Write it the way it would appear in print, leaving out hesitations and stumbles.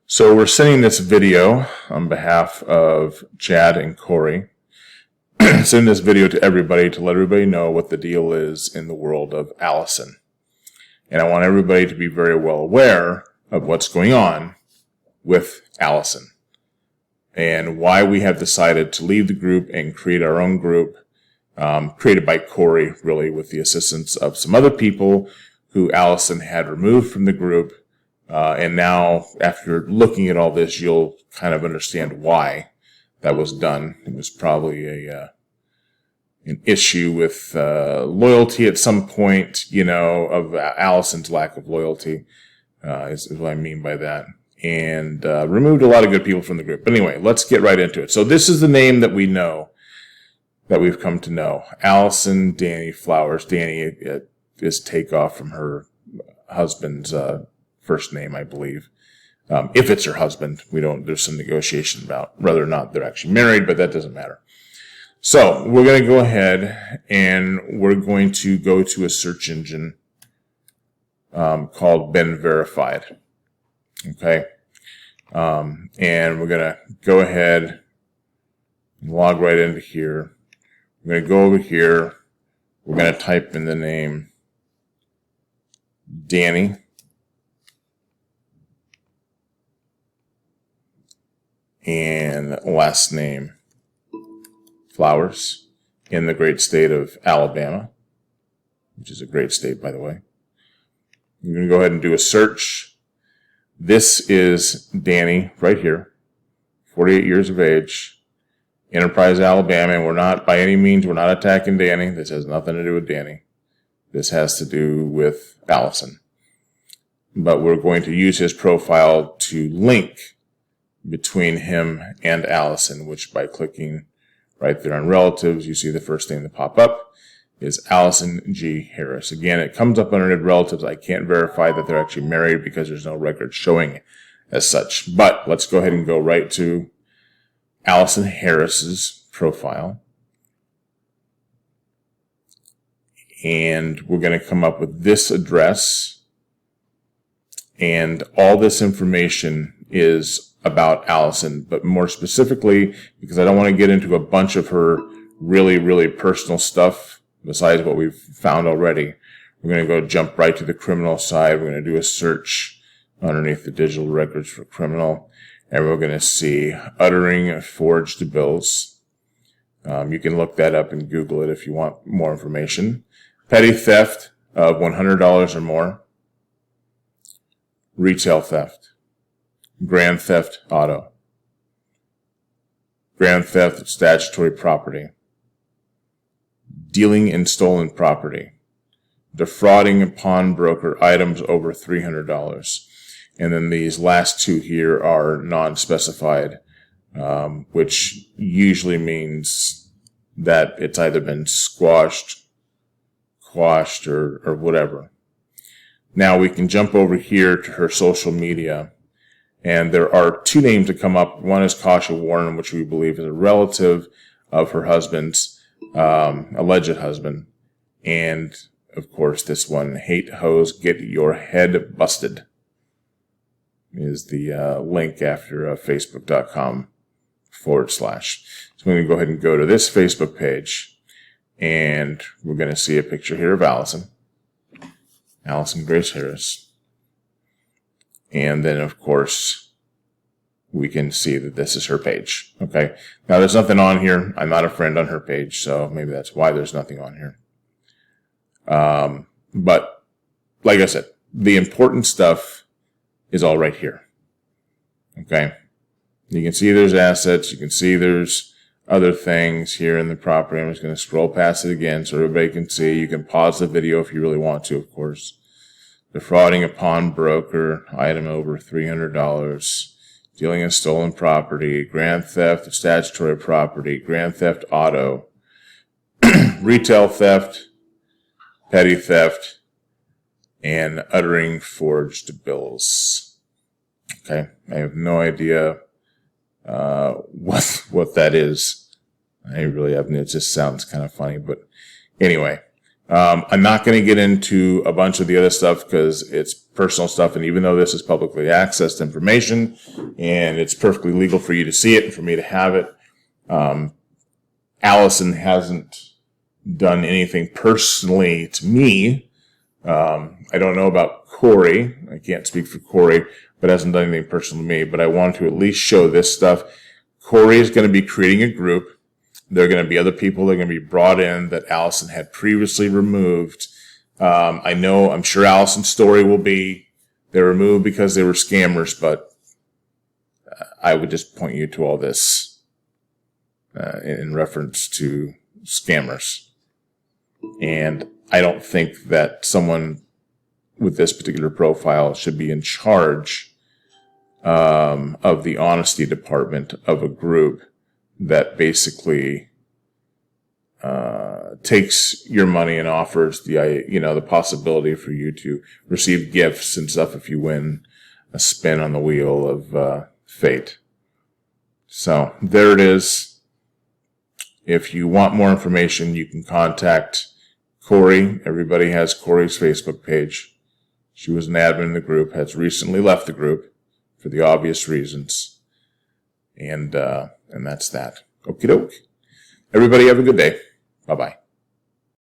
So we're sending this video on behalf of Chad and Corey. Send this video to everybody to let everybody know what the deal is in the world of Alyson. And I want everybody to be very well aware of what's going on with Alyson and why we have decided to leave the group and create our own group, created by Corey, really, with the assistance of some other people who Alyson had removed from the group. And now, after looking at all this, you'll kind of understand why that was done. It was probably an issue with loyalty at some point, of Alyson's lack of loyalty, is what I mean by that. And removed a lot of good people from the group. But anyway, let's get right into it. So this is the name that we know, that we've come to know. Alyson Danny Flowers. Danny is takeoff from her husband's first name, I believe. If it's her husband, there's some negotiation about whether or not they're actually married, but that doesn't matter. So we're going to go ahead and we're going to go to a search engine called Been Verified. Okay. And we're going to go ahead and log right into here. We're going to go over here. We're going to type in the name Danny. And last name Flowers, in the great state of Alabama, which is a great state, by the way. I'm going to go ahead and do a search. This is Danny right here, 48 years of age, Enterprise, Alabama. And we're not, by any means, we're not attacking Danny. This has nothing to do with Danny. This has to do with Alyson. But we're going to use his profile to link between him and Alyson, which by clicking right there on relatives, you see the first thing that pop up is Alyson G. Harris. Again, it comes up underneath relatives. I can't verify that they're actually married because there's no record showing as such. But let's go ahead and go right to Alyson Harris's profile. And we're going to come up with this address. And all this information is about Alyson, but more specifically, because I don't want to get into a bunch of her really, really personal stuff besides what we've found already. We're going to go jump right to the criminal side. We're going to do a search underneath the digital records for criminal, and we're going to see uttering forged bills. You can look that up and Google it if you want more information. Petty theft of $100 or more. Retail theft. Grand theft auto. Grand theft of statutory property. Dealing in stolen property. Defrauding a pawnbroker items over $300. And then these last two here are non-specified, which usually means that it's either been squashed, quashed, or whatever. Now we can jump over here to her social media. And there are two names that come up. One is Kasha Warren, which we believe is a relative of her husband's, alleged husband. And, of course, this one, Hate Hoes, Get Your Head Busted, is the link after facebook.com/. So I'm going to go ahead and go to this Facebook page. And we're going to see a picture here of Alyson. Alyson Grace Harris. And then, of course, we can see that this is her page. Okay. Now, there's nothing on here. I'm not a friend on her page, so maybe that's why there's nothing on here. But, like I said, the important stuff is all right here. Okay. You can see there's assets. You can see there's other things here in the property. I'm just going to scroll past it again so everybody can see. You can pause the video if you really want to, of course. Defrauding a pawnbroker, item over $300, dealing in stolen property, grand theft of statutory property, grand theft auto, retail theft, petty theft, and uttering forged bills. Okay, I have no idea what that is. I really haven't. It just sounds kind of funny, but anyway. I'm not going to get into a bunch of the other stuff because it's personal stuff, and even though this is publicly accessed information, and it's perfectly legal for you to see it and for me to have it. Alyson hasn't done anything personally to me. I don't know about Corey. I can't speak for Corey, but hasn't done anything personal to me. But I want to at least show this stuff. Corey is going to be creating a group. There are going to be other people that are going to be brought in that Alyson had previously removed. I'm sure Alyson's story will be they're removed because they were scammers, but I would just point you to all this in reference to scammers. And I don't think that someone with this particular profile should be in charge of the honesty department of a group that basically takes your money and offers the possibility for you to receive gifts and stuff if you win a spin on the wheel of fate. So there it is. If you want more information, you can contact Corey. Everybody has Corey's Facebook page. She was an admin in the group, has recently left the group for the obvious reasons. And that's that. Okie doke. Everybody have a good day. Bye-bye.